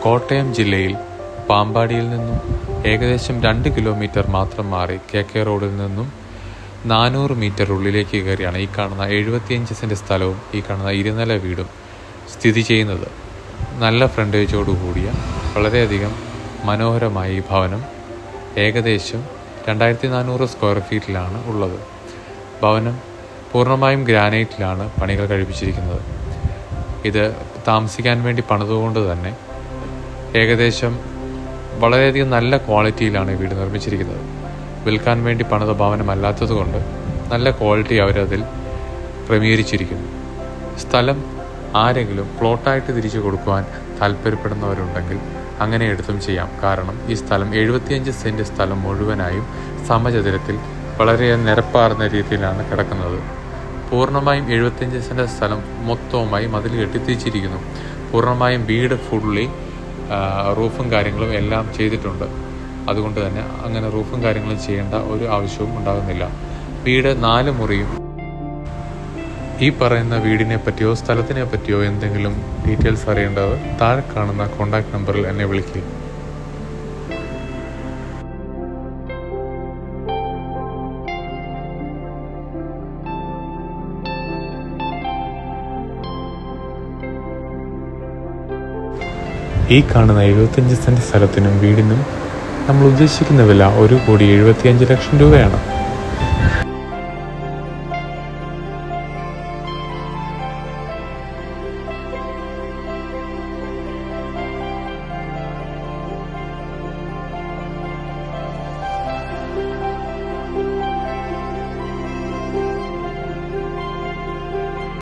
കോട്ടയം ജില്ലയിൽ പാമ്പാടിയിൽ നിന്നും ഏകദേശം 2 കിലോമീറ്റർ മാത്രം മാറി KK റോഡിൽ നിന്നും 400 മീറ്റർ ഉള്ളിലേക്ക് കയറിയാണ് ഈ കാണുന്ന 75 സെൻറ്റ് സ്ഥലവും ഈ കാണുന്ന ഇരുനില വീടും സ്ഥിതി ചെയ്യുന്നത്. നല്ല ഫ്രണ്ടേജോടുകൂടിയ വളരെയധികം മനോഹരമായ ഈ ഭവനം ഏകദേശം 2400 സ്ക്വയർ ഫീറ്റിലാണ് ഉള്ളത്. ഭവനം പൂർണ്ണമായും ഗ്രാനൈറ്റിലാണ് പണികൾ കഴിപ്പിച്ചിരിക്കുന്നത്. ഇത് താമസിക്കാൻ വേണ്ടി പണിതുകൊണ്ട് തന്നെ ഏകദേശം വളരെയധികം നല്ല ക്വാളിറ്റിയിലാണ് ഈ വീട് നിർമ്മിച്ചിരിക്കുന്നത്. വിൽക്കാൻ വേണ്ടി പണിത ഭവനമല്ലാത്തതുകൊണ്ട് നല്ല ക്വാളിറ്റി അവരതിൽ ക്രമീകരിച്ചിരിക്കുന്നു. സ്ഥലം ആരെങ്കിലും പ്ലോട്ടായിട്ട് തിരിച്ചു കൊടുക്കുവാൻ താല്പര്യപ്പെടുന്നവരുണ്ടെങ്കിൽ അങ്ങനെ എടുത്തും ചെയ്യാം. കാരണം ഈ സ്ഥലം 75 സെൻറ്റ് സ്ഥലം മുഴുവനായും സമചതുരത്തിൽ വളരെ നിരപ്പാർന്ന രീതിയിലാണ് കിടക്കുന്നത്. പൂർണ്ണമായും 75 സെൻറ്റ് സ്ഥലം മൊത്തവുമായി മതിൽ കെട്ടി തിരിച്ചിരിക്കുന്നു. പൂർണ്ണമായും വീട് ഫുള്ളി റൂഫും കാര്യങ്ങളും എല്ലാം ചെയ്തിട്ടുണ്ട്. അതുകൊണ്ട് തന്നെ അങ്ങനെ റൂഫും കാര്യങ്ങളും ചെയ്യേണ്ട ഒരു ആവശ്യവും ഉണ്ടാകുന്നില്ല. വീട് 4 മുറിയും. ഈ പറയുന്ന വീടിനെ പറ്റിയോ സ്ഥലത്തിനെ പറ്റിയോ എന്തെങ്കിലും ഡീറ്റെയിൽസ് അറിയേണ്ടവർ താഴെ കാണുന്ന കോൺടാക്ട് നമ്പറിൽ എന്നെ വിളിക്കുക. ഈ കാണുന്ന 75 സെൻറ്റ് സ്ഥലത്തിനും വീടിനും നമ്മൾ ഉദ്ദേശിക്കുന്ന വില 1,75,00,000 രൂപയാണ്.